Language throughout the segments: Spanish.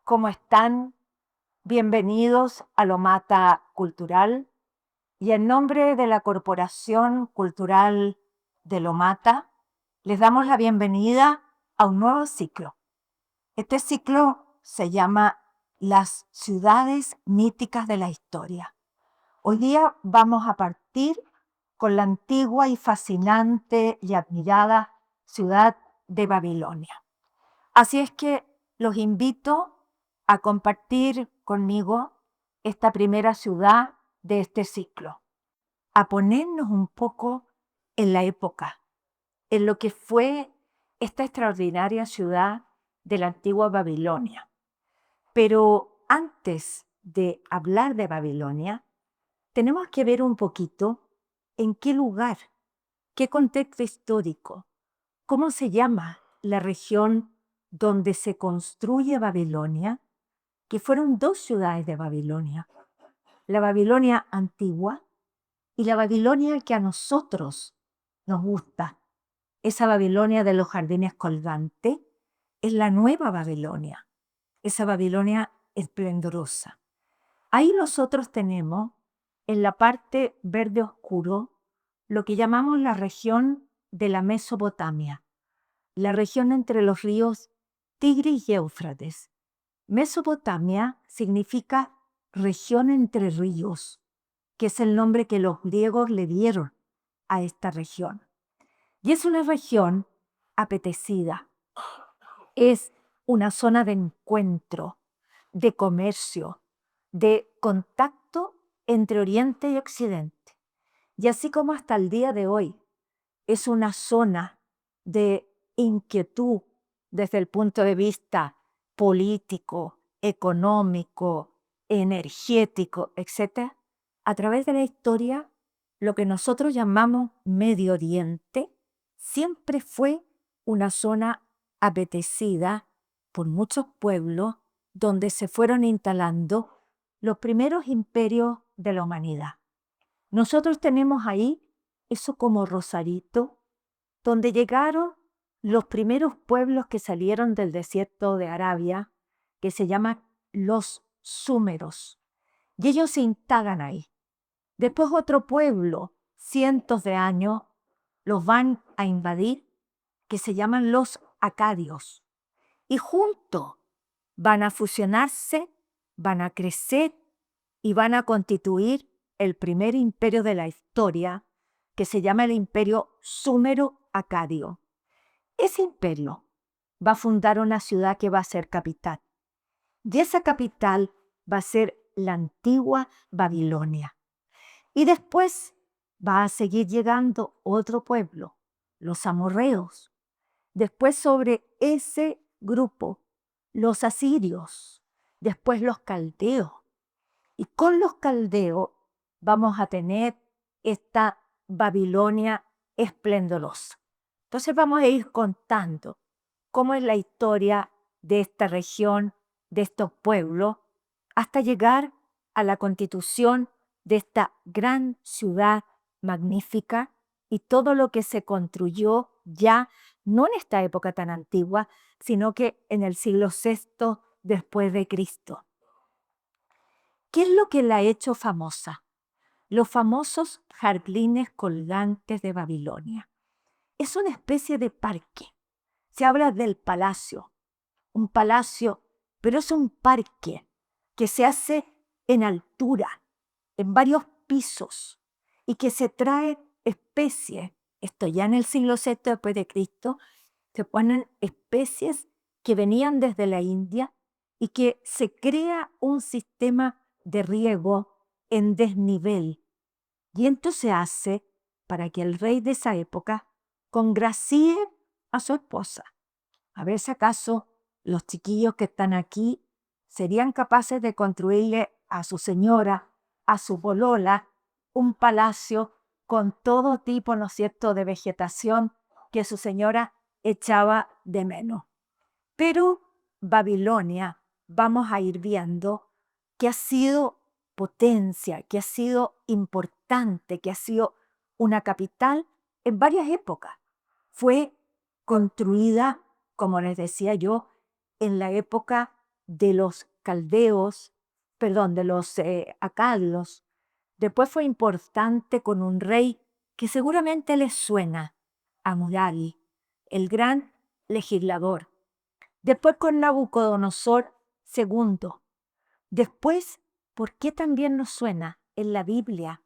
¿Cómo están? Bienvenidos a Lomata Cultural y en nombre de la Corporación Cultural de Lomata, les damos la bienvenida a un nuevo ciclo. Este ciclo se llama Las ciudades míticas de la historia. Hoy día vamos a partir con la antigua y fascinante y admirada ciudad de Babilonia. Así es que los invito a compartir conmigo esta primera ciudad de este ciclo, a ponernos un poco en la época, en lo que fue esta extraordinaria ciudad de la antigua Babilonia. Pero antes de hablar de Babilonia, tenemos que ver un poquito en qué lugar, qué contexto histórico, cómo se llama la región donde se construye Babilonia, que fueron dos ciudades de Babilonia, la Babilonia antigua y la Babilonia que a nosotros nos gusta. Esa Babilonia de los jardines colgantes es la nueva Babilonia, esa Babilonia esplendorosa. Ahí nosotros tenemos en la parte verde oscuro lo que llamamos la región de la Mesopotamia, la región entre los ríos Tigris y Éufrates. Mesopotamia significa región entre ríos, que es el nombre que los griegos le dieron a esta región. Y es una región apetecida, es una zona de encuentro, de comercio, de contacto entre Oriente y Occidente. Y así como hasta el día de hoy es una zona de inquietud desde el punto de vista político, económico, energético, etc., a través de la historia, lo que nosotros llamamos Medio Oriente siempre fue una zona apetecida por muchos pueblos donde se fueron instalando los primeros imperios de la humanidad. Nosotros tenemos ahí eso como Rosarito, donde llegaron los primeros pueblos que salieron del desierto de Arabia, que se llaman los súmeros, y ellos se instalan ahí. Después otro pueblo, cientos de años, los van a invadir, que se llaman los acadios, y juntos van a fusionarse, van a crecer y van a constituir el primer imperio de la historia, que se llama el imperio súmero-acadio. Ese imperio va a fundar una ciudad que va a ser capital. Y esa capital va a ser la antigua Babilonia. Y después va a seguir llegando otro pueblo, los amorreos. Después sobre ese grupo, los asirios. Después los caldeos. Y con los caldeos vamos a tener esta Babilonia esplendorosa. Entonces vamos a ir contando cómo es la historia de esta región, de estos pueblos, hasta llegar a la constitución de esta gran ciudad magnífica y todo lo que se construyó ya, no en esta época tan antigua, sino que en el siglo VI después de Cristo. ¿Qué es lo que la ha hecho famosa? Los famosos jardines colgantes de Babilonia. Es una especie de parque. Se habla del palacio, un palacio, pero es un parque que se hace en altura, en varios pisos, y que se trae especies. Esto ya en el siglo VI después de Cristo, se ponen especies que venían desde la India y que se crea un sistema de riego en desnivel. Y esto se hace para que el rey de esa época congracie a su esposa. A ver si acaso los chiquillos que están aquí serían capaces de construirle a su señora, a su polola, un palacio con todo tipo, ¿no es cierto?, de vegetación que su señora echaba de menos. Pero Babilonia, vamos a ir viendo que ha sido potencia, que ha sido importante, que ha sido una capital en varias épocas. Fue construida, como les decía yo, en la época de los caldeos, perdón, de los acadios. Después fue importante con un rey que seguramente les suena, Hammurabi, el gran legislador. Después con Nabucodonosor II. Después, ¿por qué también nos suena en la Biblia?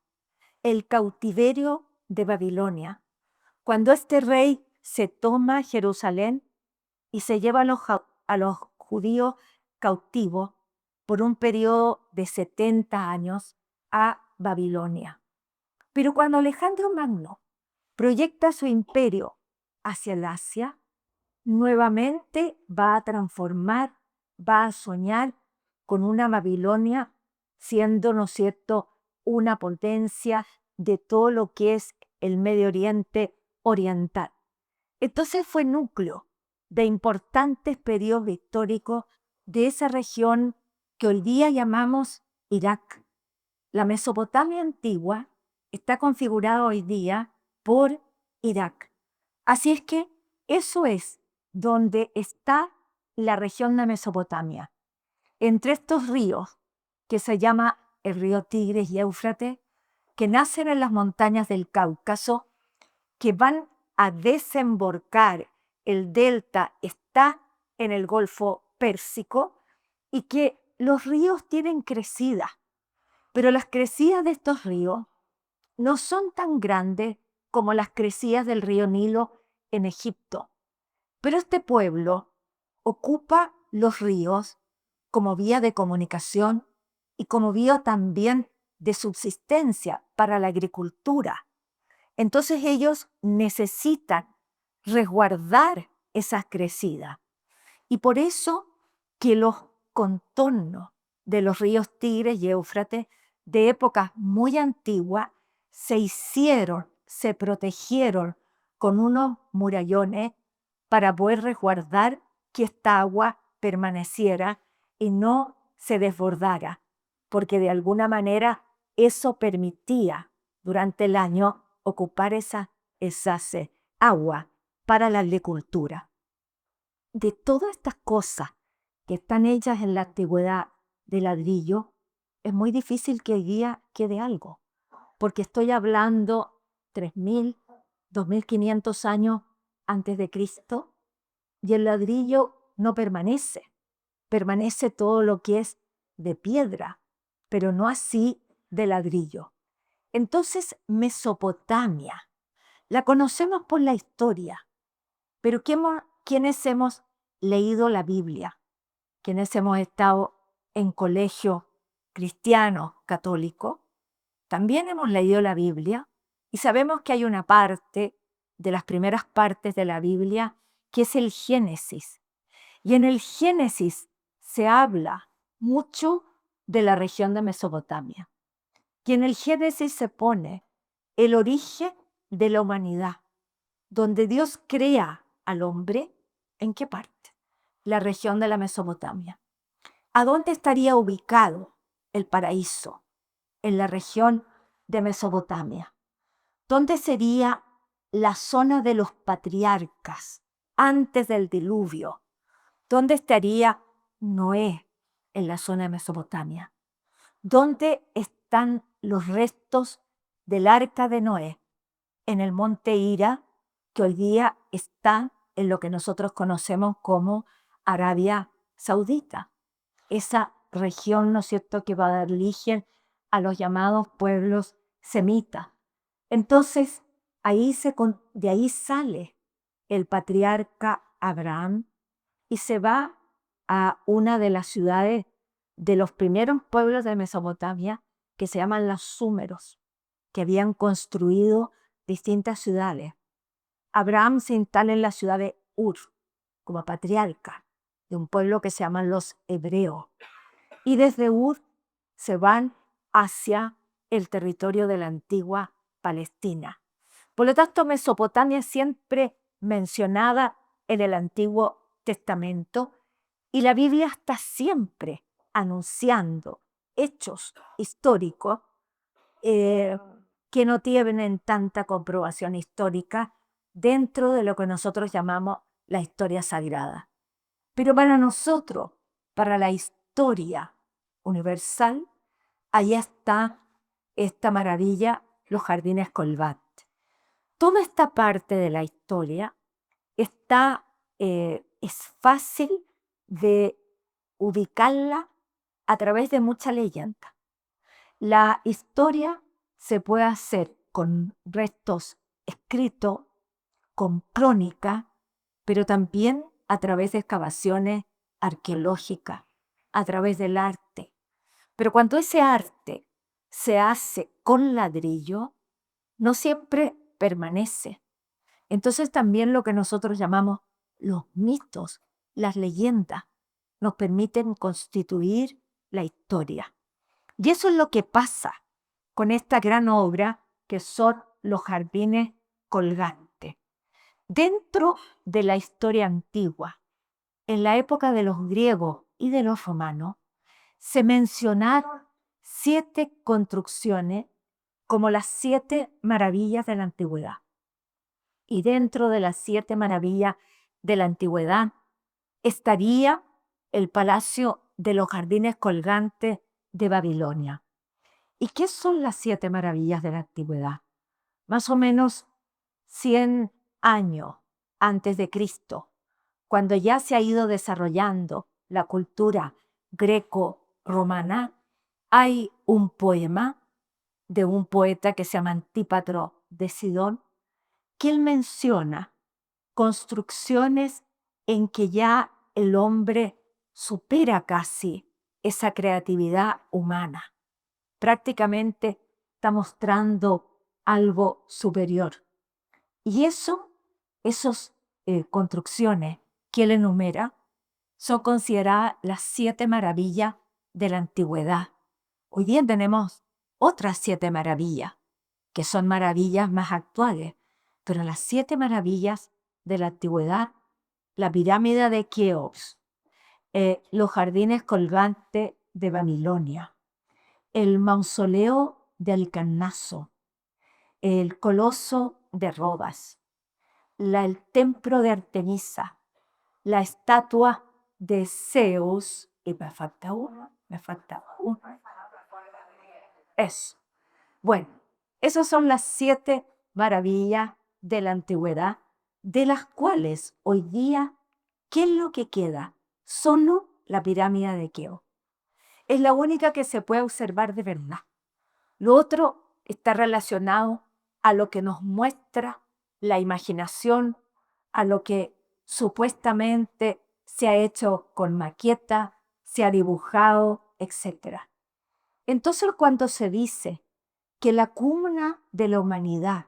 El cautiverio de Babilonia. Cuando este rey se toma Jerusalén y se lleva a los judíos cautivos por un periodo de 70 años a Babilonia. Pero cuando Alejandro Magno proyecta su imperio hacia el Asia, nuevamente va a transformar, va a soñar con una Babilonia siendo, ¿no es cierto?, una potencia de todo lo que es el Medio Oriente oriental. Entonces fue núcleo de importantes periodos históricos de esa región que hoy día llamamos Irak. La Mesopotamia antigua está configurada hoy día por Irak. Así es que eso es donde está la región de Mesopotamia. Entre estos ríos, que se llama el río Tigris y Éufrates, que nacen en las montañas del Cáucaso, que van a desembocar, el delta está en el Golfo Pérsico, y que los ríos tienen crecidas, pero las crecidas de estos ríos no son tan grandes como las crecidas del río Nilo en Egipto. Pero este pueblo ocupa los ríos como vía de comunicación y como vía también de subsistencia para la agricultura. Entonces ellos necesitan resguardar esas crecidas. Y por eso que los contornos de los ríos Tigres y Éufrates de épocas muy antiguas se hicieron, se protegieron con unos murallones para poder resguardar que esta agua permaneciera y no se desbordara, porque de alguna manera eso permitía durante el año ocupar esa agua para la agricultura. De todas estas cosas que están hechas en la antigüedad de ladrillo, es muy difícil que hoy día quede algo, porque estoy hablando 3.000, 2.500 años antes de Cristo, y el ladrillo no permanece, permanece todo lo que es de piedra, pero no así de ladrillo. Entonces, Mesopotamia, la conocemos por la historia, pero quienes hemos leído la Biblia, quienes hemos estado en colegio cristiano católico, también hemos leído la Biblia y sabemos que hay una parte de las primeras partes de la Biblia que es el Génesis. Y en el Génesis se habla mucho de la región de Mesopotamia. Y en el Génesis se pone el origen de la humanidad, donde Dios crea al hombre. ¿En qué parte? La región de la Mesopotamia. ¿A dónde estaría ubicado el paraíso? En la región de Mesopotamia. ¿Dónde sería la zona de los patriarcas antes del diluvio? ¿Dónde estaría Noé en la zona de Mesopotamia? ¿Dónde están los restos del arca de Noé? En el monte Hira, que hoy día está en lo que nosotros conocemos como Arabia Saudita. Esa región, ¿no es cierto?, que va a dar origen a los llamados pueblos semitas. Entonces, de ahí sale el patriarca Abraham y se va a una de las ciudades de los primeros pueblos de Mesopotamia que se llaman los súmeros, que habían construido distintas ciudades. Abraham se instala en la ciudad de Ur como patriarca de un pueblo que se llaman los hebreos. Y desde Ur se van hacia el territorio de la antigua Palestina. Por lo tanto, Mesopotamia es siempre mencionada en el Antiguo Testamento y la Biblia está siempre anunciando hechos históricos que no tienen tanta comprobación histórica dentro de lo que nosotros llamamos la historia sagrada. Pero para nosotros, para la historia universal, ahí está esta maravilla, los jardines Colbert. Toda esta parte de la historia es fácil de ubicarla a través de mucha leyenda. La historia se puede hacer con restos escritos, con crónica, pero también a través de excavaciones arqueológicas, a través del arte. Pero cuando ese arte se hace con ladrillo, no siempre permanece. Entonces también lo que nosotros llamamos los mitos, las leyendas, nos permiten constituir la historia. Y eso es lo que pasa con esta gran obra que son los jardines colgantes. Dentro de la historia antigua, en la época de los griegos y de los romanos, se mencionaron 7 construcciones como las 7 maravillas de la antigüedad. Y dentro de las 7 maravillas de la antigüedad estaría el palacio de los jardines colgantes de Babilonia. ¿Y qué son las 7 maravillas de la antigüedad? Más o menos 100 años antes de Cristo, cuando ya se ha ido desarrollando la cultura greco-romana, hay un poema de un poeta que se llama Antípatro de Sidón, que él menciona construcciones en que ya el hombre supera casi esa creatividad humana. Prácticamente está mostrando algo superior. Y esas construcciones que él enumera son consideradas las 7 maravillas de la antigüedad. Hoy día tenemos otras 7 maravillas, que son maravillas más actuales, pero las 7 maravillas de la antigüedad, la pirámide de Keops, los jardines colgantes de Babilonia, el mausoleo de Alcanazo, el coloso de Rodas, el templo de Artemisa, la estatua de Zeus, y me falta uno. Eso. Bueno, esas son las 7 maravillas de la antigüedad, de las cuales hoy día, ¿qué es lo que queda? Solo la pirámide de Keops. Es la única que se puede observar de verdad. Lo otro está relacionado a lo que nos muestra la imaginación, a lo que supuestamente se ha hecho con maqueta, se ha dibujado, etc. Entonces, cuando se dice que la cuna de la humanidad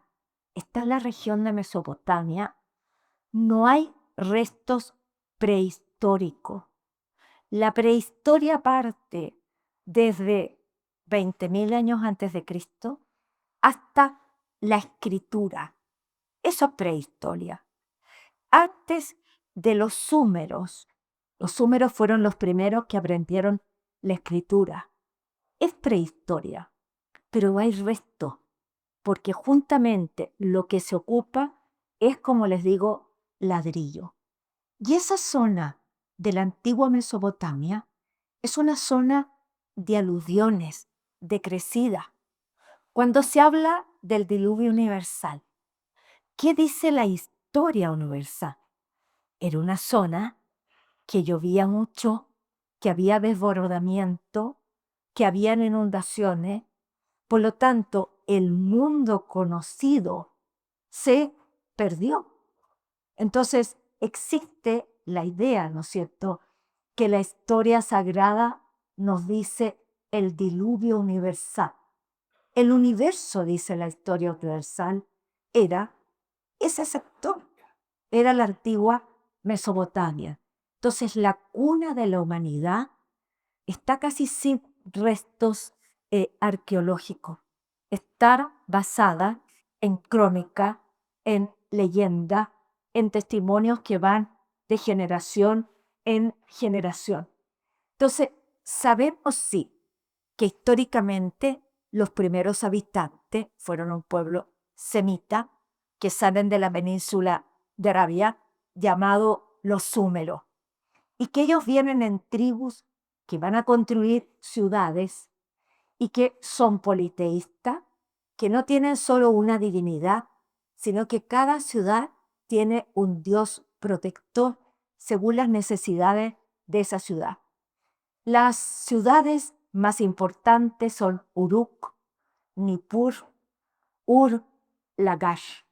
está en la región de Mesopotamia, no hay restos prehistóricos. La prehistoria parte desde 20.000 años antes de Cristo hasta la escritura. Eso es prehistoria. Antes de los súmeros fueron los primeros que aprendieron la escritura. Es prehistoria, pero hay restos, porque juntamente lo que se ocupa es, como les digo, ladrillo. Y esa zona de la antigua Mesopotamia es una zona de aluviones, de crecida. Cuando se habla del diluvio universal, ¿qué dice la historia universal? Era una zona que llovía mucho, que había desbordamiento, que habían inundaciones. Por lo tanto, el mundo conocido se perdió. Entonces, existe la idea, ¿no es cierto?, que la historia sagrada nos dice el diluvio universal. El universo, dice la historia universal, era ese sector, era la antigua Mesopotamia. Entonces, la cuna de la humanidad está casi sin restos arqueológicos. Está basada en crónica, en leyenda, en testimonios que van de generación en generación. Entonces, sabemos sí que históricamente los primeros habitantes fueron un pueblo semita que salen de la península de Arabia llamado los súmeros. y que ellos vienen en tribus que van a construir ciudades y que son politeístas, que no tienen solo una divinidad, sino que cada ciudad tiene un Dios protector según las necesidades de esa ciudad. Las ciudades más importantes son Uruk, Nippur, Ur, Lagash.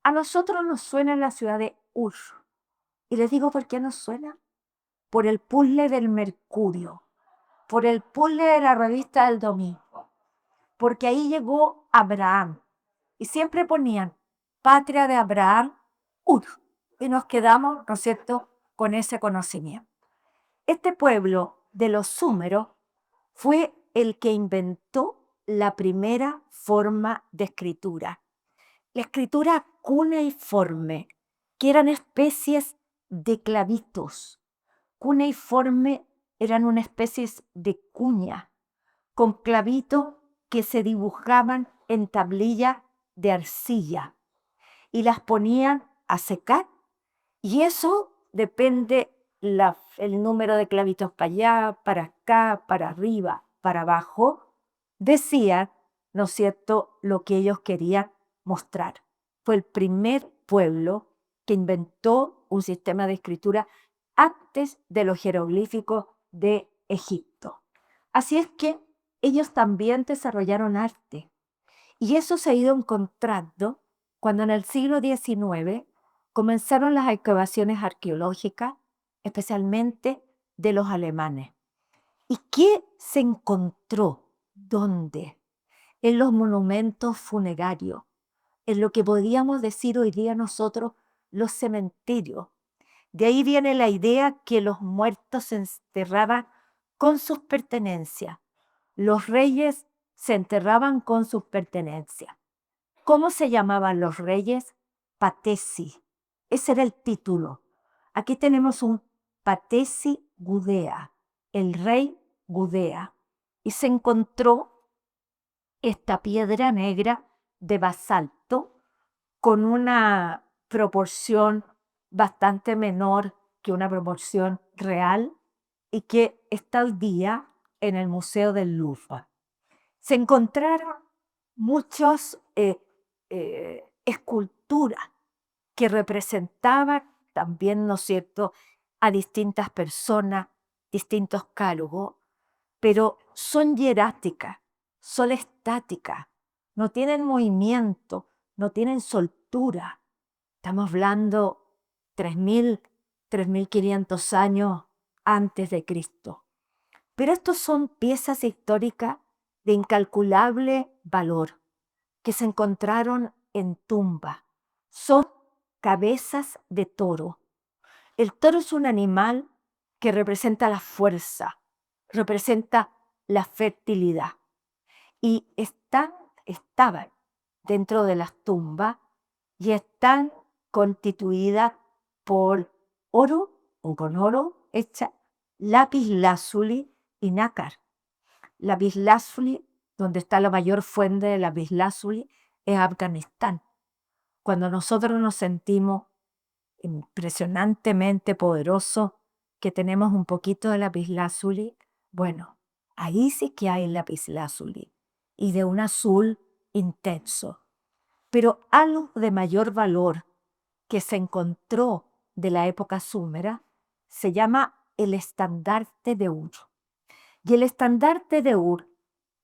A nosotros nos suena la ciudad de Ur. Y les digo por qué nos suena. Por el puzzle del Mercurio, por el puzzle de la revista del domingo, porque ahí llegó Abraham. Y siempre ponían patria de Abraham, Ur. Y nos quedamos, ¿no es cierto?, con ese conocimiento. Este pueblo de los súmeros fue el que inventó la primera forma de escritura. La escritura cuneiforme, que eran especies de clavitos. Cuneiforme eran una especie de cuña con clavitos que se dibujaban en tablillas de arcilla y las ponían a secar, y eso depende el número de clavitos para allá, para acá, para arriba, para abajo, decía, ¿no es cierto?, lo que ellos querían mostrar. Fue el primer pueblo que inventó un sistema de escritura antes de los jeroglíficos de Egipto. Así es que ellos también desarrollaron arte. Y eso se ha ido encontrando cuando en el siglo XIX comenzaron las excavaciones arqueológicas, especialmente de los alemanes. ¿Y qué se encontró? ¿Dónde? En los monumentos funerarios, en lo que podríamos decir hoy día nosotros los cementerios. De ahí viene la idea que los muertos se enterraban con sus pertenencias. Los reyes se enterraban con sus pertenencias. ¿Cómo se llamaban los reyes? Patesi. Ese era el título. Aquí tenemos un Patesi Gudea, el rey Gudea. Y se encontró esta piedra negra de basalto con una proporción bastante menor que una proporción real y que está hoy día en el Museo del Louvre. Se encontraron muchas esculturas que representaban también, ¿no es cierto?, a distintas personas, distintos cargos, pero son hieráticas, son estáticas, no tienen movimiento, no tienen soltura. Estamos hablando 3.000, 3.500 años antes de Cristo. Pero estos son piezas históricas de incalculable valor que se encontraron en tumba. Son cabezas de toro. El toro es un animal que representa la fuerza, representa la fertilidad. Y estaban dentro de las tumbas y están constituidas por oro o con oro hecha, lapislázuli y nácar. Lapislázuli, donde está la mayor fuente de lapislázuli, es Afganistán. Cuando nosotros nos sentimos impresionantemente poderosos, que tenemos un poquito de lapislázuli, bueno, ahí sí que hay lapislázuli y de un azul intenso. Pero algo de mayor valor que se encontró de la época súmera se llama el estandarte de Ur. Y el estandarte de Ur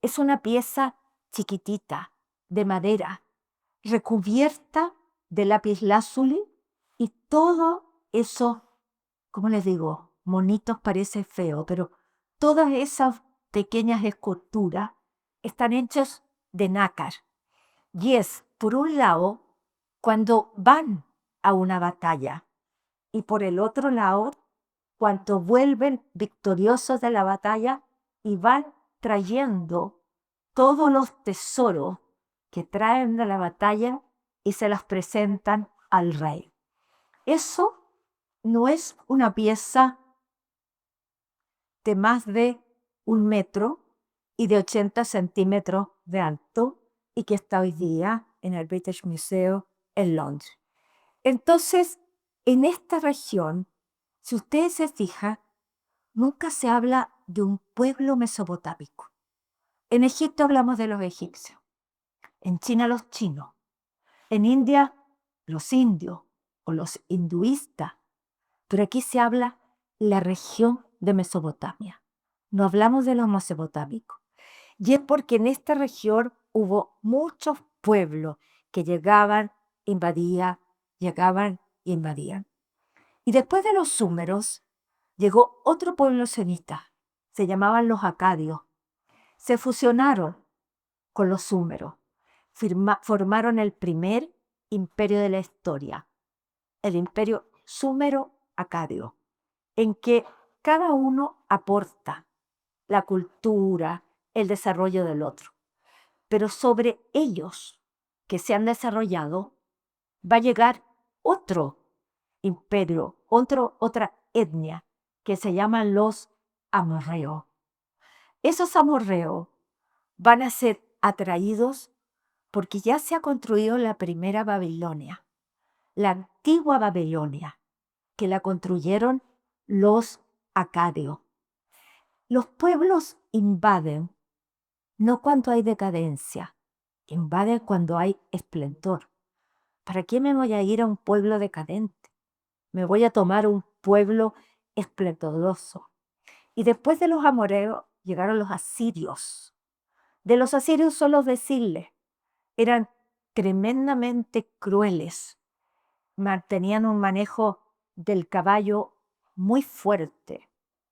es una pieza chiquitita de madera recubierta de lapislázuli, y todo eso, ¿cómo les digo? Monitos parece feo, pero todas esas pequeñas esculturas están hechas de nácar. Y es, por un lado, cuando van a una batalla, y por el otro lado, cuando vuelven victoriosos de la batalla y van trayendo todos los tesoros que traen de la batalla y se las presentan al rey. Eso no es una pieza de más de 1 metro y de 80 centímetros de alto y que está hoy día en el British Museum en Londres. Entonces, en esta región Si ustedes se fijan, nunca se habla de un pueblo mesopotámico. En Egipto hablamos de los egipcios, en China los chinos, en India los indios o los hinduistas, pero aquí se habla la región de Mesopotamia. No hablamos de los mesopotámicos. Y es porque en esta región hubo muchos pueblos que llegaban, llegaban e invadían. Y después de los súmeros, llegó otro pueblo semita, se llamaban los acadios. Se fusionaron con los súmeros, formaron el primer imperio de la historia, el imperio súmero-acadio, en que cada uno aporta la cultura, el desarrollo del otro. Pero sobre ellos que se han desarrollado va a llegar otro imperio, otra etnia que se llaman los amorreos. Esos amorreos van a ser atraídos porque ya se ha construido la primera Babilonia, la antigua Babilonia, que la construyeron los acadios. Los pueblos invaden no cuando hay decadencia, invaden cuando hay esplendor. ¿Para qué me voy a ir a un pueblo decadente? Me voy a tomar un pueblo esplendoroso. Y después de los amoreos llegaron los asirios. De los asirios solo decirles, eran tremendamente crueles, mantenían un manejo del caballo muy fuerte,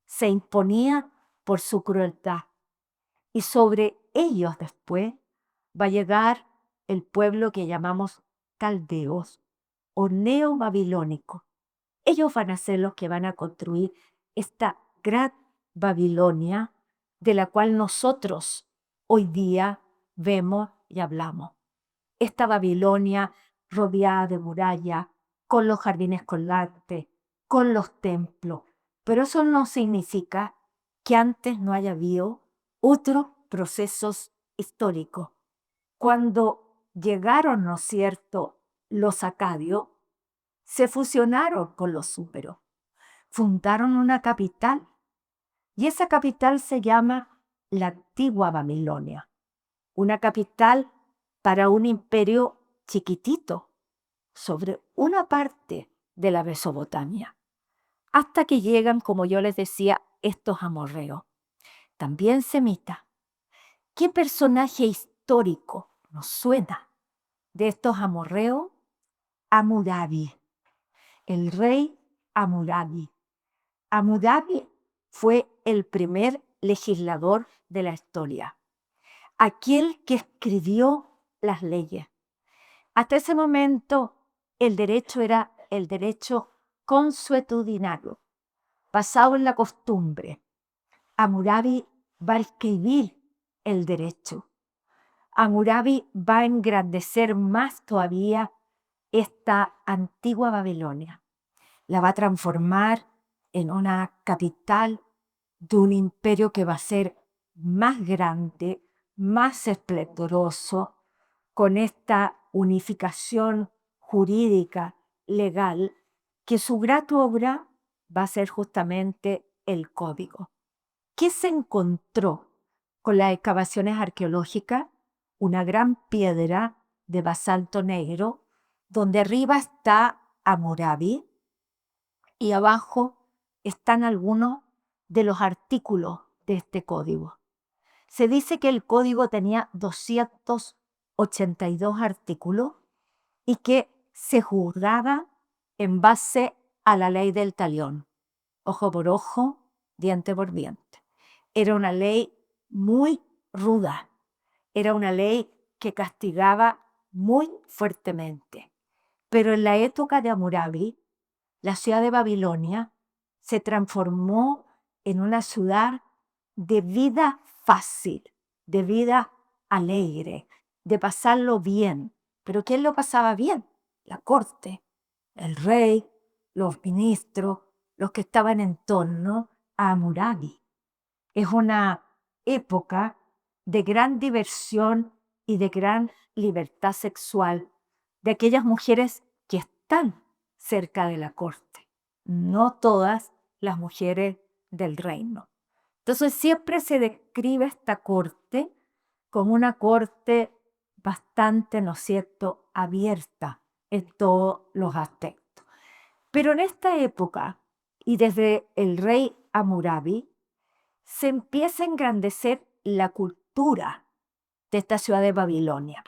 se imponía por su crueldad. Y sobre ellos después va a llegar el pueblo que llamamos caldeos o neobabilónicos. Ellos van a ser los que van a construir esta gran Babilonia de la cual nosotros hoy día vemos y hablamos. Esta Babilonia rodeada de muralla, con los jardines colgantes, con los templos. Pero eso no significa que antes no haya habido otros procesos históricos. Cuando llegaron, ¿no es cierto?, los acadios, se fusionaron con los súmeros, fundaron una capital, y esa capital se llama la antigua Babilonia, una capital para un imperio chiquitito sobre una parte de la Mesopotamia, hasta que llegan, como yo les decía, estos amorreos, también semitas. ¿Qué personaje histórico nos suena de estos amorreos? Hammurabi, el rey Hammurabi. Hammurabi fue el primer legislador de la historia, aquel que escribió las leyes. Hasta ese momento el derecho era el derecho consuetudinario, basado en la costumbre. Hammurabi va a escribir el derecho. Hammurabi va a engrandecer más todavía esta antigua Babilonia. La va a transformar en una capital de un imperio que va a ser más grande, más esplendoroso, con esta unificación jurídica, legal, que su gran obra va a ser justamente el código. ¿Qué se encontró con las excavaciones arqueológicas? Una gran piedra de basalto negro, donde arriba está Hammurabi y abajo están algunos de los artículos de este código. Se dice que el código tenía 282 artículos y que se juzgaba en base a la ley del talión, ojo por ojo, diente por diente. Era una ley muy ruda, era una ley que castigaba muy fuertemente. Pero en la época de Hammurabi, la ciudad de Babilonia se transformó en una ciudad de vida fácil, de vida alegre, de pasarlo bien. ¿Pero quién lo pasaba bien? La corte, el rey, los ministros, los que estaban en torno a Hammurabi. Es una época de gran diversión y de gran libertad sexual de aquellas mujeres que están cerca de la corte. no todas las mujeres del reino. Entonces siempre se describe esta corte como una corte bastante, ¿no es cierto?, abierta en todos los aspectos. Pero en esta época, y desde el rey Hammurabi, se empieza a engrandecer la cultura de esta ciudad de Babilonia.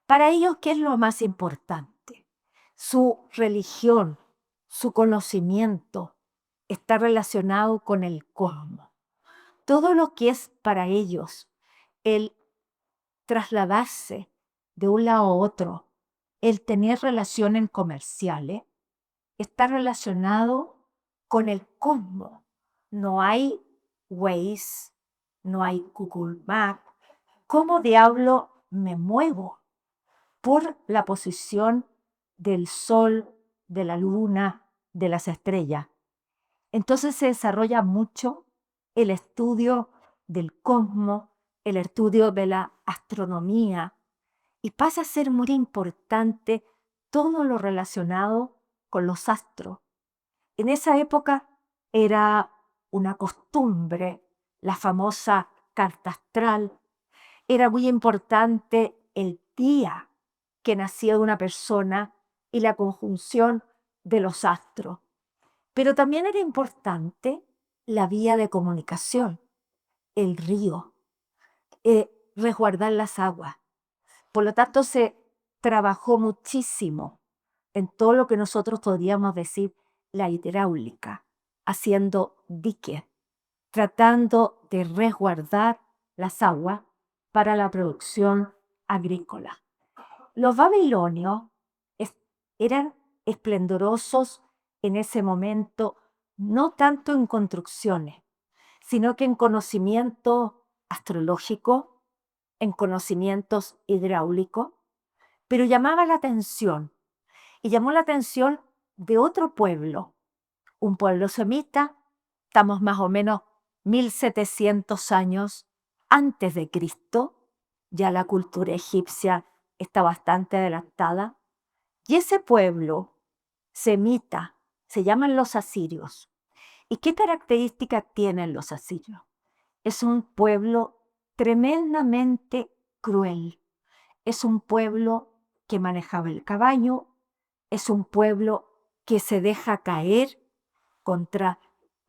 Para ellos, ¿qué es lo más importante? Su religión, su conocimiento está relacionado con el cosmos. Todo lo que es para ellos el trasladarse de un lado a otro, el tener relaciones comerciales, está relacionado con el cosmos. No hay Waze, no hay Google Maps. ¿Cómo diablo me muevo? Por la posición del sol, de la luna, de las estrellas. Entonces se desarrolla mucho el estudio del cosmos, el estudio de la astronomía, y pasa a ser muy importante todo lo relacionado con los astros. En esa época era una costumbre, la famosa carta astral. Era muy importante el día que nacía de una persona y la conjunción de los astros. Pero también era importante la vía de comunicación, el río, resguardar las aguas. Por lo tanto, se trabajó muchísimo en todo lo que nosotros podríamos decir la hidráulica, haciendo diques, tratando de resguardar las aguas para la producción agrícola. Los babilonios eran esplendorosos en ese momento, no tanto en construcciones, sino que en conocimiento astrológico, en conocimientos hidráulicos, pero llamaba la atención, y llamó la atención de otro pueblo, un pueblo semita. Estamos más o menos 1700 años antes de Cristo, ya la cultura egipcia está bastante adelantada, y ese pueblo semita se llaman los asirios. ¿Y qué características tienen los asirios? Es un pueblo tremendamente cruel. Es un pueblo que manejaba el caballo, es un pueblo que se deja caer contra,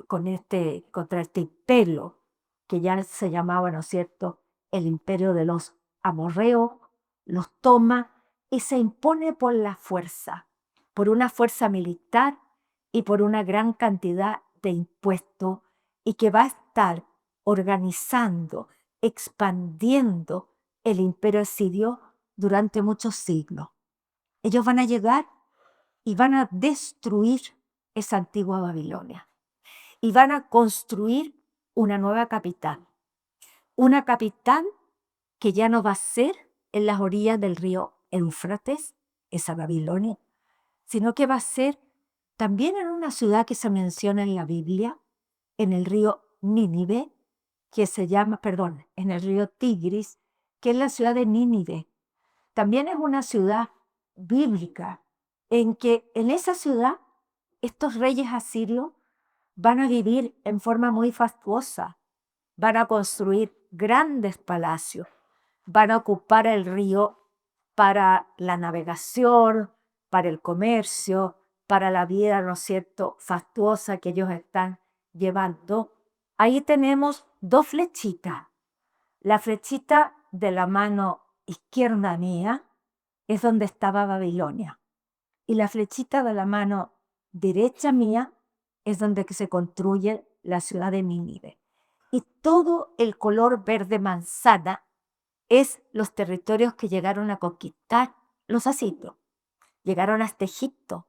contra este imperio, que ya se llamaba, ¿no es cierto?, el imperio de los amorreos. Los toma y se impone por la fuerza, por una fuerza militar y por una gran cantidad de impuestos, y que va a estar organizando, expandiendo el imperio asirio durante muchos siglos. Ellos van a llegar y van a destruir esa antigua Babilonia y van a construir una nueva capital. Una capital que ya no va a ser en las orillas del río Éufrates, esa Babilonia, sino que va a ser también en una ciudad que se menciona en la Biblia, en el río Nínive, que se llama, perdón, en el río Tigris, que es la ciudad de Nínive. También es una ciudad bíblica, en que en esa ciudad estos reyes asirios van a vivir en forma muy fastuosa, van a construir grandes palacios, van a ocupar el río para la navegación, para el comercio, para la vida, ¿no es cierto?, fastuosa que ellos están llevando. Ahí tenemos dos flechitas. La flechita de la mano izquierda mía es donde estaba Babilonia, y la flechita de la mano derecha mía es donde se construye la ciudad de Nínive. Y todo el color verde manzana es los territorios que llegaron a conquistar los asirios. Llegaron hasta Egipto,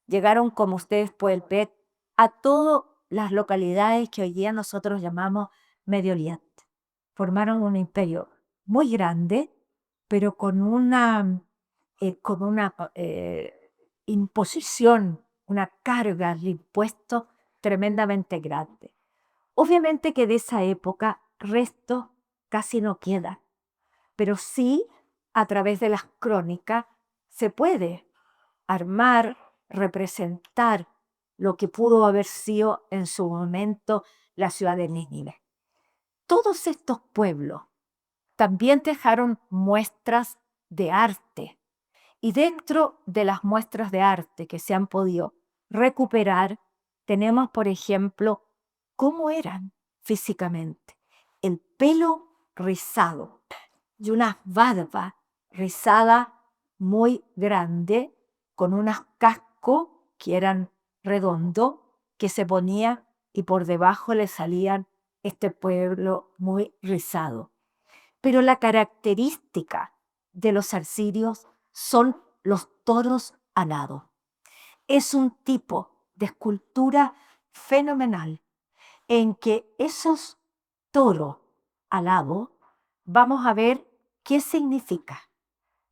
llegaron, como ustedes pueden ver, a todas las localidades que hoy día nosotros llamamos Medio Oriente. Formaron un imperio muy grande, pero con una imposición, una carga de impuestos tremendamente grande. Obviamente que de esa época restos casi no quedan, pero sí, a través de las crónicas se puede armar, representar lo que pudo haber sido en su momento la ciudad de Nínive. Todos estos pueblos también dejaron muestras de arte, y dentro de las muestras de arte que se han podido recuperar, tenemos, por ejemplo, cómo eran físicamente. El pelo rizado y una barba rizada muy grande, con unos cascos que eran redondos, que se ponía y por debajo le salían este pueblo muy rizado. Pero la característica de los asirios son los toros alados. Es un tipo de escultura fenomenal en que esos toros alados, vamos a ver qué significa.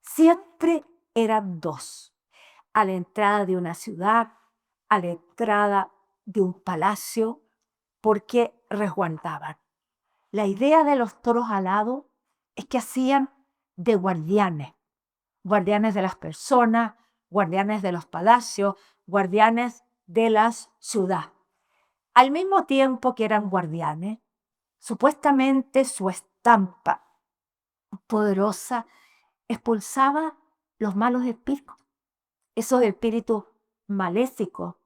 Siempre eran dos, a la entrada de una ciudad, a la entrada de un palacio, porque resguardaban. La idea de los toros alados es que hacían de guardianes, guardianes de las personas, guardianes de los palacios, guardianes de las ciudades. Al mismo tiempo que eran guardianes, supuestamente su estampa poderosa expulsaba los malos espíritus, esos espíritus maléficos,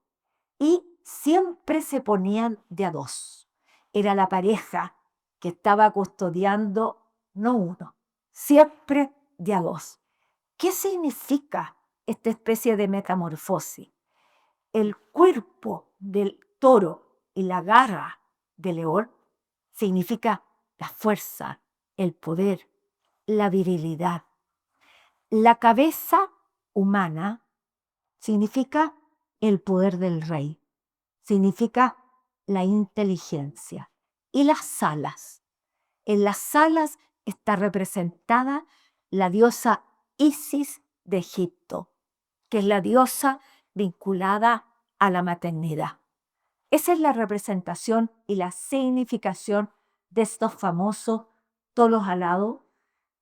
y siempre se ponían de a dos. Era la pareja que estaba custodiando, no uno, siempre de a dos. ¿Qué significa esta especie de metamorfosis? El cuerpo del toro y la garra del león significa la fuerza, el poder, la virilidad. La cabeza humana significa el poder del rey, significa la inteligencia. Y las alas. En las alas está representada la diosa Isis de Egipto, que es la diosa vinculada a la maternidad. Esa es la representación y la significación de estos famosos toros alados,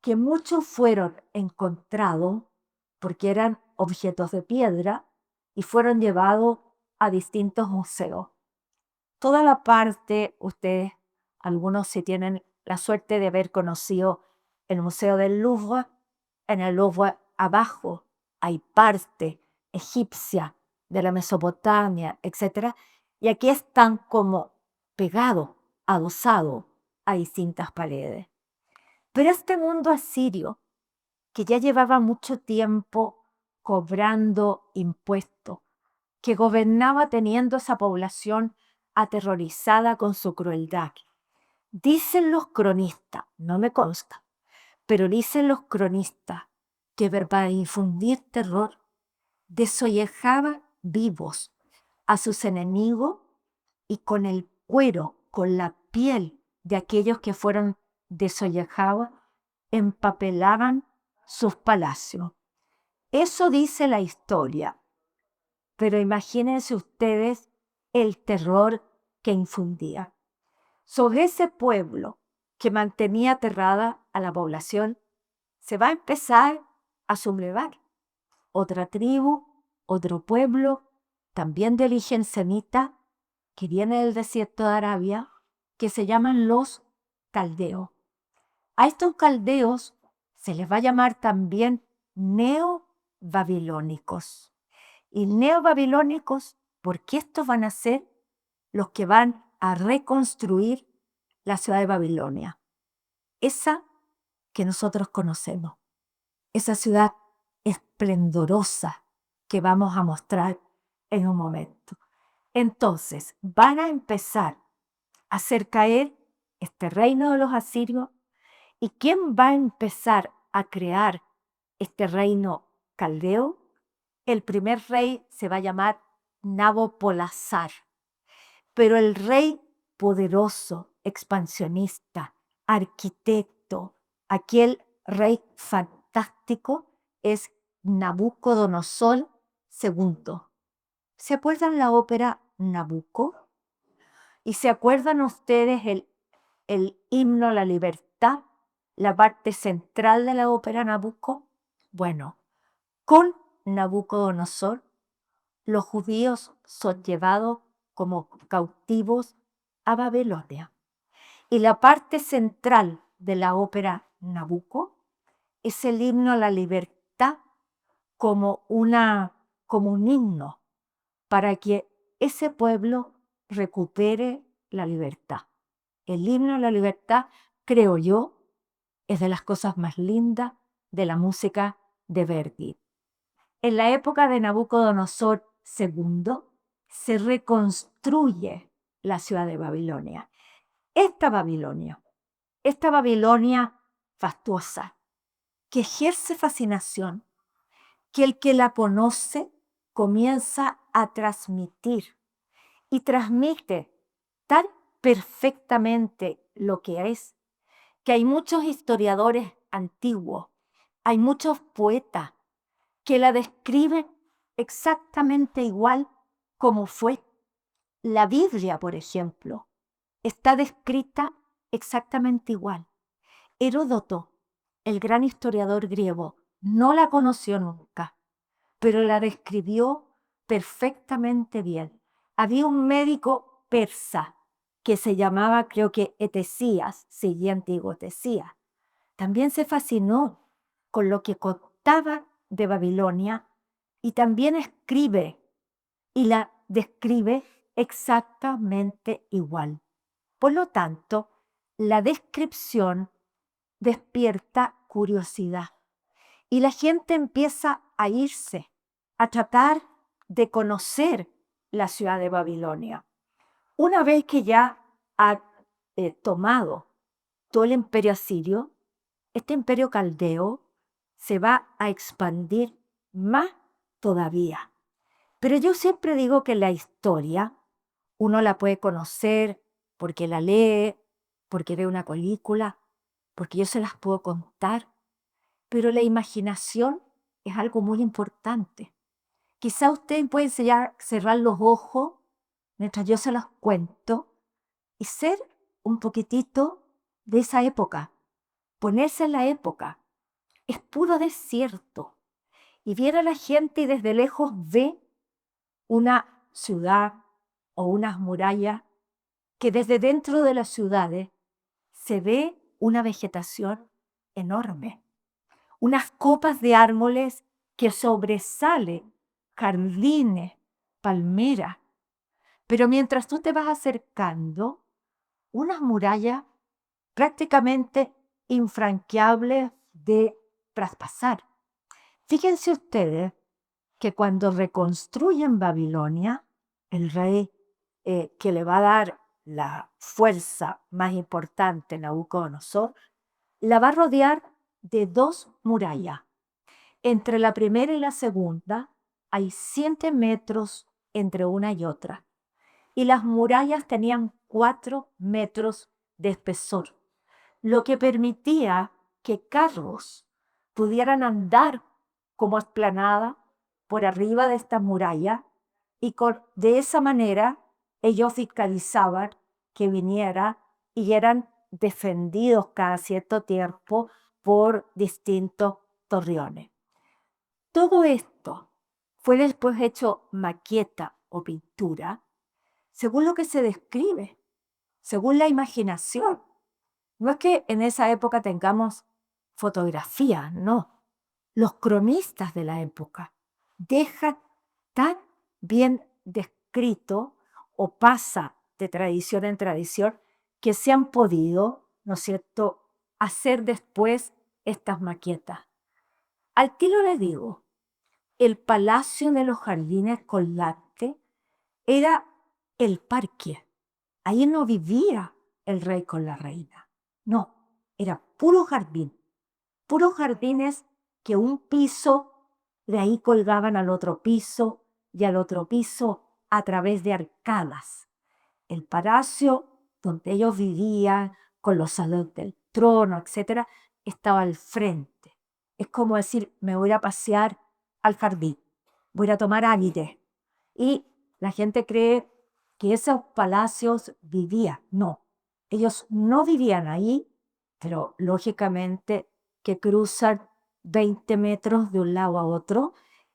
que muchos fueron encontrados porque eran objetos de piedra y fueron llevados a distintos museos. Toda la parte, ustedes, algunos si tienen la suerte de haber conocido el Museo del Louvre, en el Louvre abajo hay parte egipcia de la Mesopotamia, etc. Y aquí están como pegados, adosados a distintas paredes. Pero este mundo asirio, que ya llevaba mucho tiempo cobrando impuestos, que gobernaba teniendo esa población aterrorizada con su crueldad. Dicen los cronistas, no me consta, pero dicen los cronistas que para infundir terror desollejaba vivos a sus enemigos y con el cuero, con la piel de aquellos que fueron desollejados, empapelaban sus palacios. Eso dice la historia. Pero imagínense ustedes el terror que infundía. Sobre ese pueblo que mantenía aterrada a la población, se va a empezar a sublevar otra tribu, otro pueblo, también de origen semita, que viene del desierto de Arabia, que se llaman los caldeos. A estos caldeos se les va a llamar también neobabilónicos. Y neobabilónicos, porque estos van a ser los que van a reconstruir la ciudad de Babilonia. Esa que nosotros conocemos. Esa ciudad esplendorosa que vamos a mostrar en un momento. Entonces, van a empezar a hacer caer este reino de los asirios. ¿Y quién va a empezar a crear este reino caldeo? El primer rey se va a llamar Nabopolassar, pero el rey poderoso, expansionista, arquitecto, aquel rey fantástico es Nabucodonosor II. ¿Se acuerdan la ópera Nabucco? ¿Y se acuerdan ustedes el himno a la libertad, la parte central de la ópera Nabucco? Bueno, con Nabucodonosor los judíos son llevados como cautivos a Babilonia. Y la parte central de la ópera Nabucco es el himno a la libertad como un himno para que ese pueblo recupere la libertad. El himno a la libertad, creo yo, es de las cosas más lindas de la música de Verdi. En la época de Nabucodonosor II se reconstruye la ciudad de Babilonia. Esta Babilonia fastuosa, que ejerce fascinación, que el que la conoce comienza a transmitir y transmite tan perfectamente lo que es, que hay muchos historiadores antiguos, hay muchos poetas que la describen exactamente igual como fue. La Biblia, por ejemplo, está descrita exactamente igual. Heródoto, el gran historiador griego, no la conoció nunca, pero la describió perfectamente bien. Había un médico persa que se llamaba, creo que Etesías, sí, antiguo Etesías. También se fascinó con lo que contaba de Babilonia y también escribe y la describe exactamente igual. Por lo tanto, la descripción despierta curiosidad y la gente empieza a irse, a tratar de conocer la ciudad de Babilonia. Una vez que ya ha tomado todo el imperio asirio, este imperio caldeo se va a expandir más todavía. Pero yo siempre digo que la historia uno la puede conocer porque la lee, porque ve una película, porque yo se las puedo contar, pero la imaginación es algo muy importante. Quizá usted puede cerrar los ojos mientras yo se los cuento y ser un poquitito de esa época, ponerse en la época. Es puro desierto. Y viene la gente y desde lejos ve una ciudad o unas murallas que desde dentro de las ciudades se ve una vegetación enorme, unas copas de árboles que sobresalen, jardines, palmeras. Pero mientras tú te vas acercando, unas murallas prácticamente infranqueables de traspasar. Fíjense ustedes que cuando reconstruyen Babilonia, el rey que le va a dar la fuerza más importante, Nabucodonosor, la va a rodear de 2 murallas. Entre la primera y la segunda hay 7 metros entre una y otra. Y las murallas tenían 4 metros de espesor, lo que permitía que carros pudieran andar como explanada por arriba de esta muralla y de esa manera ellos fiscalizaban que viniera y eran defendidos cada cierto tiempo por distintos torreones. Todo esto fue después hecho maqueta o pintura según lo que se describe, según la imaginación. No es que en esa época tengamos fotografías, no. Los cronistas de la época dejan tan bien descrito o pasa de tradición en tradición que se han podido, ¿no es cierto?, hacer después estas maquetas. Al tiro le digo, el Palacio de los Jardines Colgate era el parque. Ahí no vivía el rey con la reina. No, era puro jardín. Puros jardines que un piso de ahí colgaban al otro piso y al otro piso a través de arcadas. El palacio donde ellos vivían, con los salones del trono, etcétera, estaba al frente. Es como decir, me voy a pasear al jardín, voy a tomar aire. Y la gente cree que esos palacios vivían. No, ellos no vivían ahí, pero lógicamente que cruzan 20 metros de un lado a otro.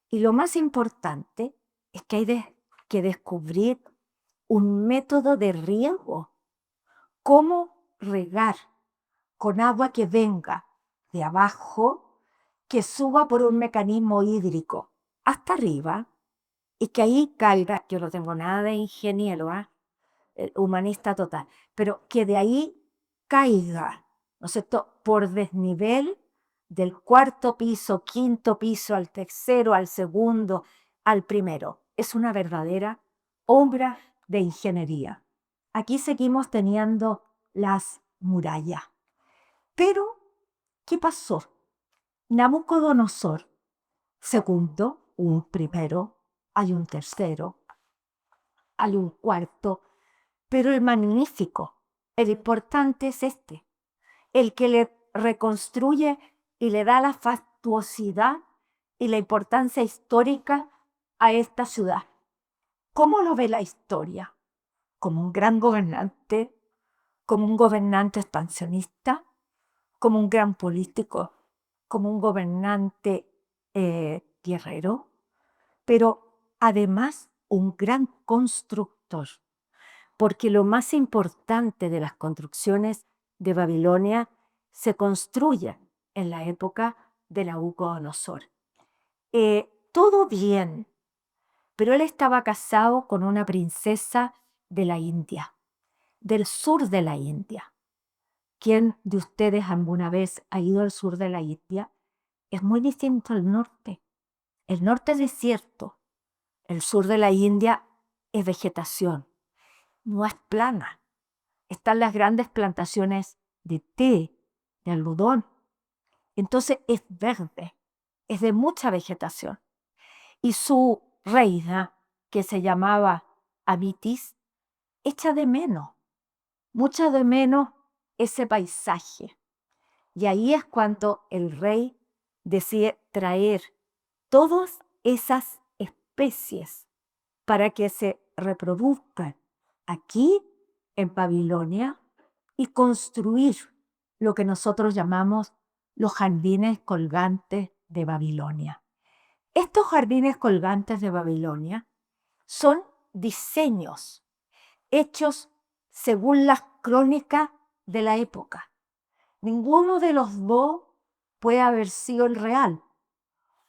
Y lo más importante es que que descubrir un método de riego, cómo regar con agua que venga de abajo, que suba por un mecanismo hídrico hasta arriba y que ahí caiga. Yo no tengo nada de ingeniero, humanista total, pero que de ahí caiga, ¿no es cierto?, por desnivel del cuarto piso, quinto piso, al tercero, al segundo, al primero. Es una verdadera obra de ingeniería. Aquí seguimos teniendo las murallas. Pero, ¿qué pasó? Nabucodonosor segundo, un primero, hay un tercero, hay un cuarto, pero el magnífico, el importante es este, el que le reconstruye y le da la fastuosidad y la importancia histórica a esta ciudad. ¿Cómo lo ve la historia? ¿Como un gran gobernante? ¿Como un gobernante expansionista? ¿Como un gran político? ¿Como un gobernante guerrero? Pero además un gran constructor, porque lo más importante de las construcciones de Babilonia se construyen en la época de Nabucodonosor. Todo bien, pero él estaba casado con una princesa de la India, del sur de la India. ¿Quién de ustedes alguna vez ha ido al sur de la India? Es muy distinto al norte. El norte es desierto. El sur de la India es vegetación, no es plana. Están las grandes plantaciones de té, de algodón. Entonces es verde, es de mucha vegetación. Y su reina, que se llamaba Amitis, echa de menos, mucho de menos ese paisaje. Y ahí es cuando el rey decide traer todas esas especies para que se reproduzcan aquí en Babilonia y construir lo que nosotros llamamos los jardines colgantes de Babilonia. Estos jardines colgantes de Babilonia son diseños hechos según las crónicas de la época. Ninguno de los dos puede haber sido el real,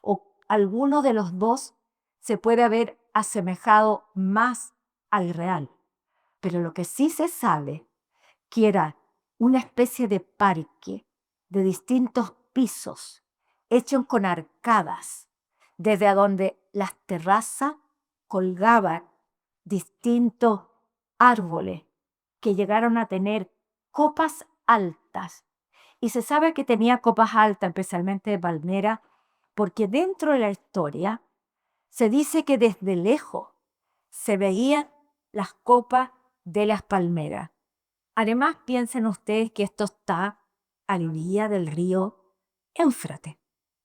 o alguno de los dos se puede haber asemejado más al real. Pero lo que sí se sabe, que era una especie de parque de distintos pisos, hechos con arcadas, desde donde las terrazas colgaban distintos árboles que llegaron a tener copas altas. Y se sabe que tenía copas altas, especialmente de palmera, porque dentro de la historia se dice que desde lejos se veían las copas de las palmeras. Además, piensen ustedes que esto está a la orilla del río Éufrates.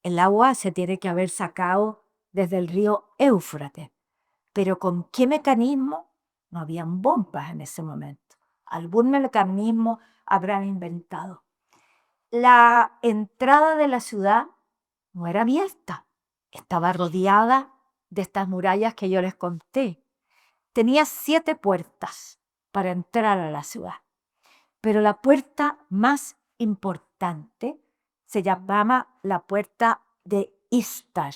El agua se tiene que haber sacado desde el río Éufrates. Pero ¿con qué mecanismo? No habían bombas en ese momento. Algún mecanismo habrán inventado. La entrada de la ciudad no era abierta. Estaba rodeada de estas murallas que yo les conté. Tenía 7 puertas para entrar a la ciudad. Pero la puerta más importante se llamaba la puerta de Istar.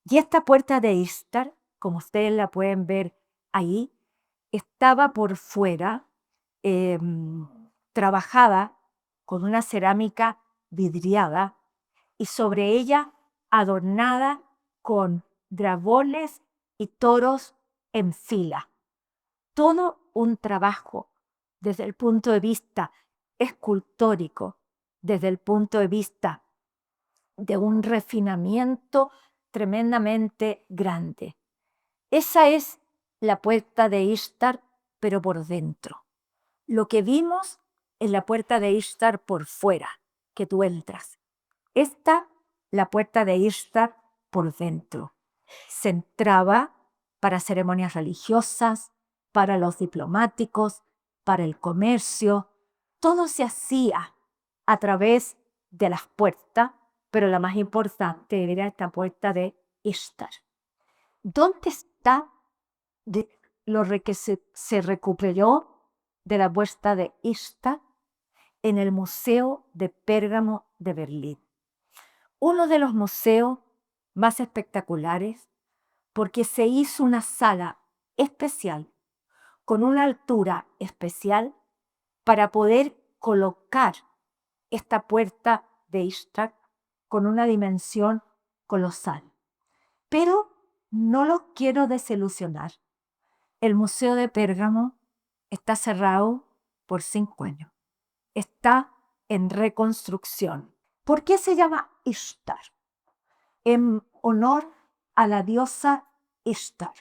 Y esta puerta de Istar, como ustedes la pueden ver ahí, estaba por fuera, trabajada con una cerámica vidriada y sobre ella adornada con dragones y toros en fila. Todo un trabajo desde el punto de vista escultórico, desde el punto de vista de un refinamiento tremendamente grande. Esa es la puerta de Ishtar, pero por dentro. Lo que vimos es la puerta de Ishtar por fuera, que tú entras. Esta, la puerta de Ishtar por dentro. Se entraba para ceremonias religiosas, para los diplomáticos, para el comercio. Todo se hacía a través de las puertas, pero la más importante era esta puerta de Ishtar. ¿Dónde está está, que se recuperó de la puerta de Ishtar en el Museo de Pérgamo de Berlín. Uno de los museos más espectaculares porque se hizo una sala especial con una altura especial para poder colocar esta puerta de Ishtar con una dimensión colosal. Pero no los quiero desilusionar. El Museo de Pérgamo está cerrado por 5 años. Está en reconstrucción. ¿Por qué se llama Ishtar? En honor a la diosa Ishtar.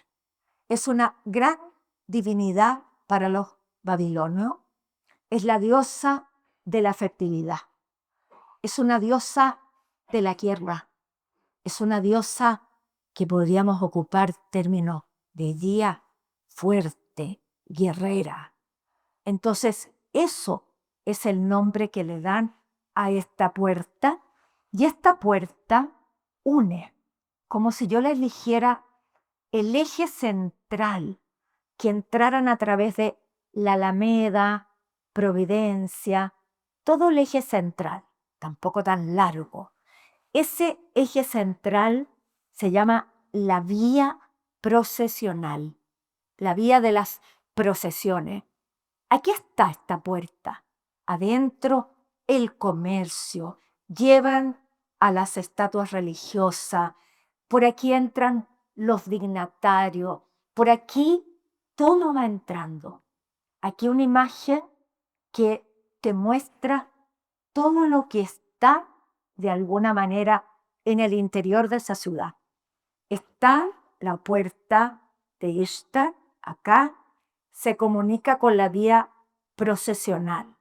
Es una gran divinidad para los babilonios. Es la diosa de la fertilidad. Es una diosa de la tierra. Es una diosa que podríamos ocupar términos de guía, fuerte, guerrera. Entonces, eso es el nombre que le dan a esta puerta. Y esta puerta une, como si yo le eligiera el eje central, que entraran a través de la Alameda, Providencia, todo el eje central, tampoco tan largo. Ese eje central se llama la vía procesional, la vía de las procesiones. Aquí está esta puerta. Adentro el comercio. Llevan a las estatuas religiosas. Por aquí entran los dignatarios. Por aquí todo va entrando. Aquí una imagen que te muestra todo lo que está de alguna manera en el interior de esa ciudad. Está la puerta de Ishtar acá. Se comunica con la vía procesional.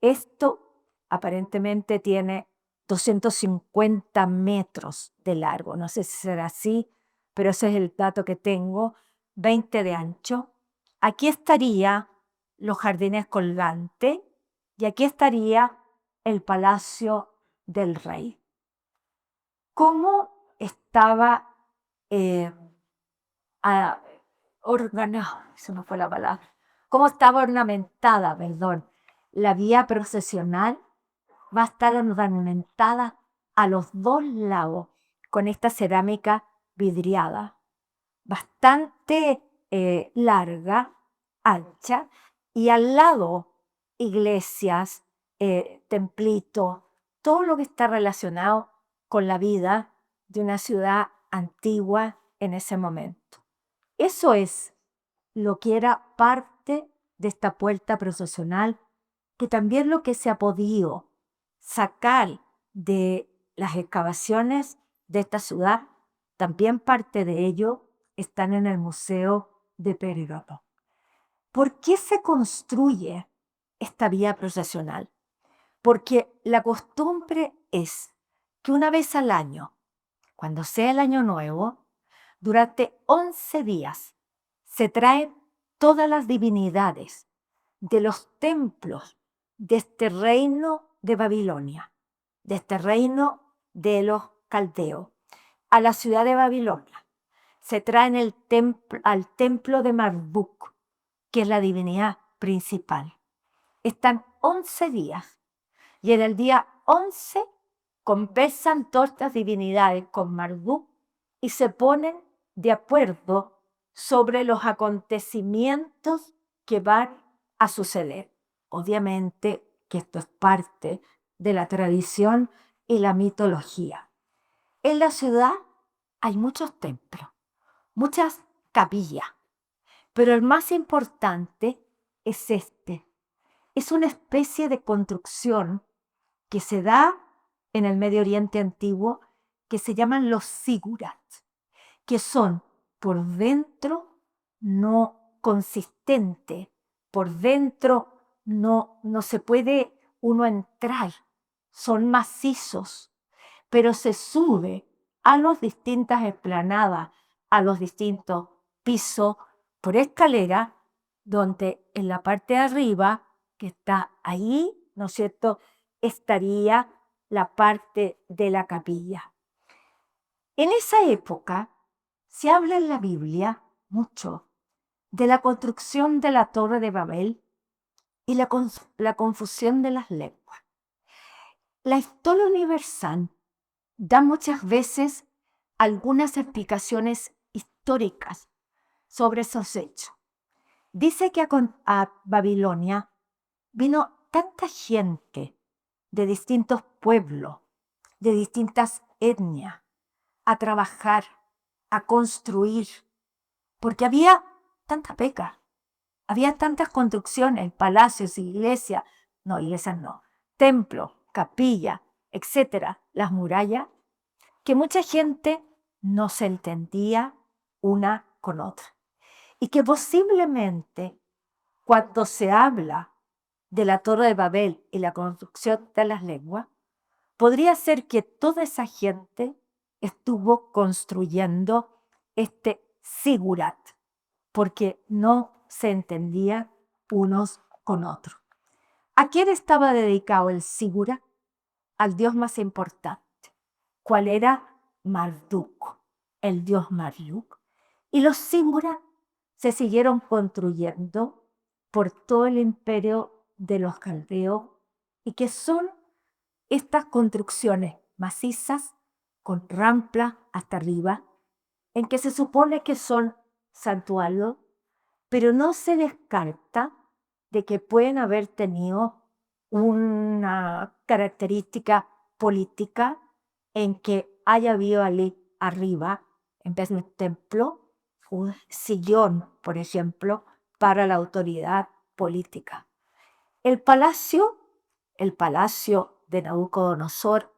Esto aparentemente tiene 250 metros de largo. No sé si será así, pero ese es el dato que tengo. 20 de ancho. Aquí estaría los jardines colgantes y aquí estaría el palacio del rey. ¿Cómo estaba se me fue la palabra. ¿Cómo estaba ornamentada, perdón? La vía procesional va a estar ornamentada a los 2 lados con esta cerámica vidriada, bastante larga, ancha, y al lado iglesias, templitos, todo lo que está relacionado con la vida de una ciudad antigua en ese momento. Eso es lo que era parte de esta puerta procesional, que también lo que se ha podido sacar de las excavaciones de esta ciudad, también parte de ello están en el Museo de Pérgamo. ¿Por qué se construye esta vía procesional? Porque la costumbre es que una vez al año, cuando sea el año nuevo, durante 11 días se traen todas las divinidades de los templos de este reino de Babilonia, de este reino de los caldeos, a la ciudad de Babilonia. Se traen al templo de Marduk, que es la divinidad principal. Están 11 días y en el día 11 conversan todas estas divinidades con Marduk y se ponen de acuerdo sobre los acontecimientos que van a suceder. Obviamente que esto es parte de la tradición y la mitología. En la ciudad hay muchos templos, muchas capillas, pero el más importante es este. Es una especie de construcción que se da en el Medio Oriente antiguo que se llaman los zigurats, que son por dentro no consistentes, por dentro no se puede uno entrar, son macizos, pero se sube a las distintas esplanadas, a los distintos pisos, por escalera, donde en la parte de arriba, que está ahí, ¿no es cierto?, estaría la parte de la capilla. En esa época se habla en la Biblia mucho de la construcción de la Torre de Babel y la confusión de las lenguas. La historia universal da muchas veces algunas explicaciones históricas sobre esos hechos. Dice que a Babilonia vino tanta gente de distintos pueblos, de distintas etnias, a trabajar, a construir, porque había tanta pega, había tantas construcciones, palacios, iglesias, templos, capillas, etcétera, las murallas, que mucha gente no se entendía una con otra. Y que posiblemente cuando se habla de la Torre de Babel y la construcción de las lenguas, podría ser que toda esa gente estuvo construyendo este sigurat, porque no se entendía unos con otros. ¿A quién estaba dedicado el sigurat? Al dios más importante. ¿Cuál era? Marduk, el dios Marduk. Y los sigurat se siguieron construyendo por todo el imperio de los caldeos y que son estas construcciones macizas con rampla hasta arriba, en que se supone que son santuarios, pero no se descarta de que pueden haber tenido una característica política en que haya habido allí arriba, en vez de un templo, un sillón, por ejemplo, para la autoridad política. El palacio de Nabucodonosor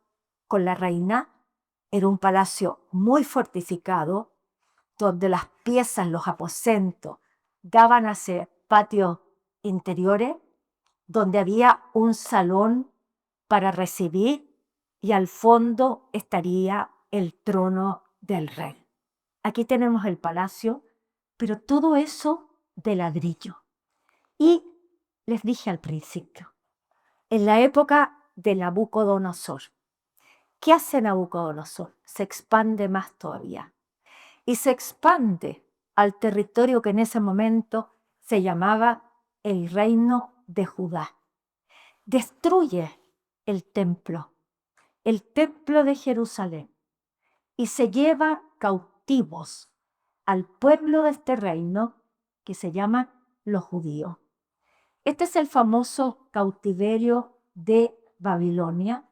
con la reina era un palacio muy fortificado, donde las piezas, los aposentos, daban hacia patios interiores, donde había un salón para recibir y al fondo estaría el trono del rey. Aquí tenemos el palacio, pero todo eso de ladrillo. Y les dije al principio, en la época de Nabucodonosor, ¿qué hace Nabucodonosor? Se expande más todavía. Y se expande al territorio que en ese momento se llamaba el reino de Judá. Destruye el templo de Jerusalén, y se lleva cautivos al pueblo de este reino que se llama los judíos. Este es el famoso cautiverio de Babilonia,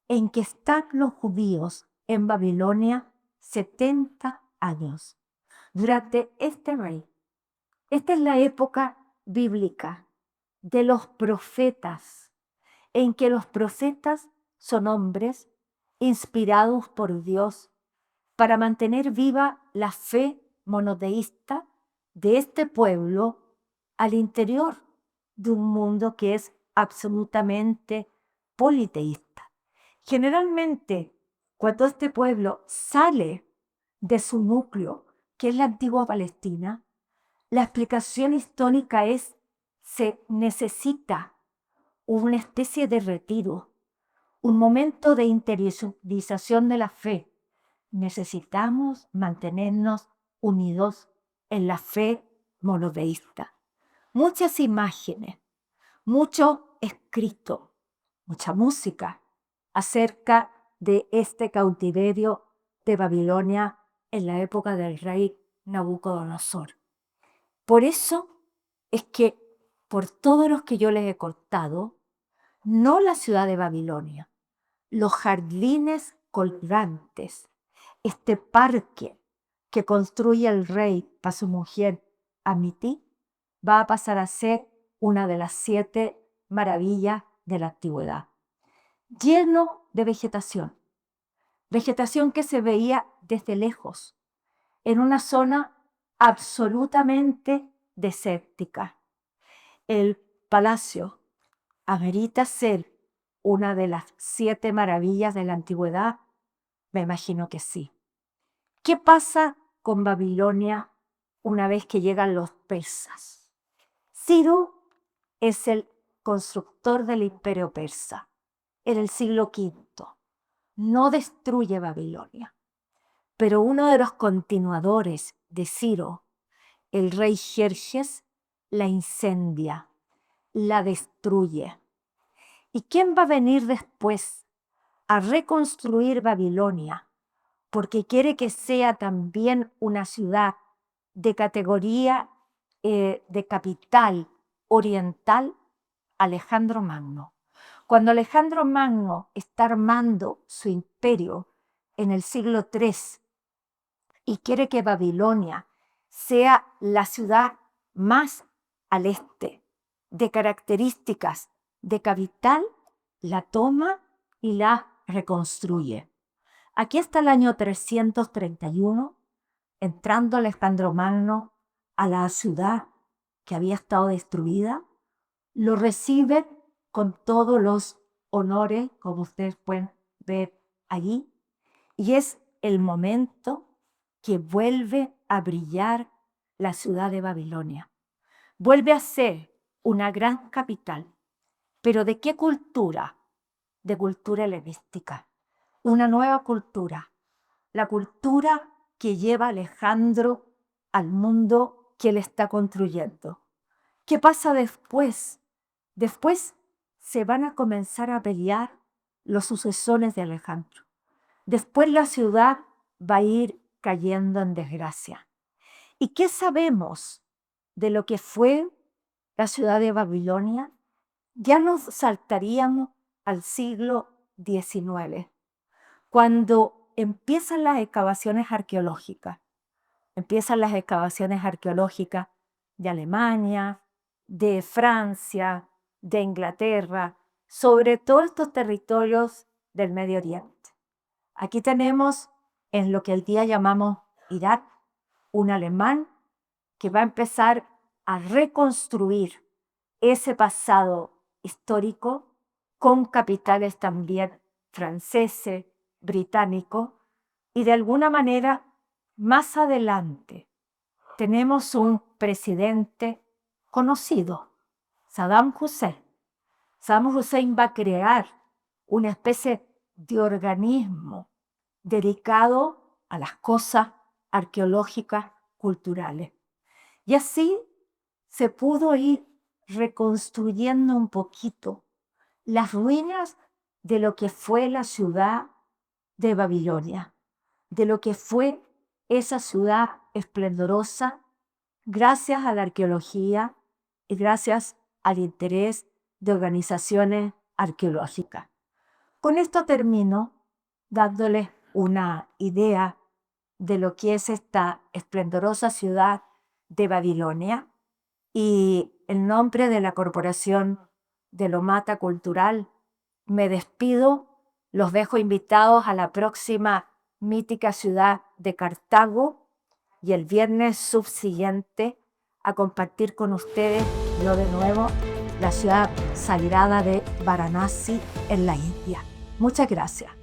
en que están los judíos en Babilonia 70 años. Durante este rey, esta es la época bíblica de los profetas, en que los profetas son hombres inspirados por Dios para mantener viva la fe monoteísta de este pueblo al interior de un mundo que es absolutamente politeísta. Generalmente, cuando este pueblo sale de su núcleo, que es la antigua Palestina, la explicación histórica es: se necesita una especie de retiro, un momento de interiorización de la fe. Necesitamos mantenernos unidos en la fe monoteísta. Muchas imágenes, mucho escrito, mucha música acerca de este cautiverio de Babilonia en la época del rey Nabucodonosor. Por eso es que, por todos los que yo les he contado, no la ciudad de Babilonia, los jardines colgantes, este parque que construye el rey para su mujer Amiti, va a pasar a ser una de las 7 maravillas de la antigüedad, lleno de vegetación que se veía desde lejos, en una zona absolutamente desértica. El palacio amerita ser una de las 7 maravillas de la antigüedad. Me imagino que sí. ¿Qué pasa con Babilonia una vez que llegan los persas? Ciro es el constructor del imperio persa en el siglo V. No destruye Babilonia, pero uno de los continuadores de Ciro el rey Xerxes la incendia, la destruye. ¿Y quién va a venir después a reconstruir Babilonia? Porque quiere que sea también una ciudad de categoría de capital oriental, Alejandro Magno. Cuando Alejandro Magno está armando su imperio en el siglo III y quiere que Babilonia sea la ciudad más al este, de características de capital, la toma y la reconstruye. Aquí está el año 331, entrando Alejandro Magno a la ciudad que había estado destruida. Lo recibe con todos los honores, como ustedes pueden ver allí, y es el momento que vuelve a brillar la ciudad de Babilonia. Vuelve a ser una gran capital. ¿Pero de qué cultura? De cultura helenística. Una nueva cultura. La cultura que lleva Alejandro al mundo que él está construyendo. ¿Qué pasa después? Después se van a comenzar a pelear los sucesores de Alejandro. Después la ciudad va a ir cayendo en desgracia. ¿Y qué sabemos de lo que fue la ciudad de Babilonia? Ya nos saltaríamos al siglo XIX, cuando empiezan las excavaciones arqueológicas. Empiezan las excavaciones arqueológicas de Alemania, de Francia, de Inglaterra, sobre todos estos territorios del Medio Oriente. Aquí tenemos en lo que hoy día llamamos Irak, un alemán que va a empezar a reconstruir ese pasado histórico con capitales también franceses, británicos, y de alguna manera más adelante tenemos un presidente conocido, Saddam Hussein. Saddam Hussein va a crear una especie de organismo dedicado a las cosas arqueológicas culturales. Y así se pudo ir reconstruyendo un poquito las ruinas de lo que fue la ciudad de Babilonia, de lo que fue esa ciudad esplendorosa, gracias a la arqueología y gracias al interés de organizaciones arqueológicas. Con esto termino dándoles una idea de lo que es esta esplendorosa ciudad de Babilonia, y en nombre de la Corporación de Lomata Cultural me despido. Los dejo invitados a la próxima mítica ciudad de Cartago y el viernes subsiguiente a compartir con ustedes yo de nuevo la ciudad sagrada de Varanasi en la India. Muchas gracias.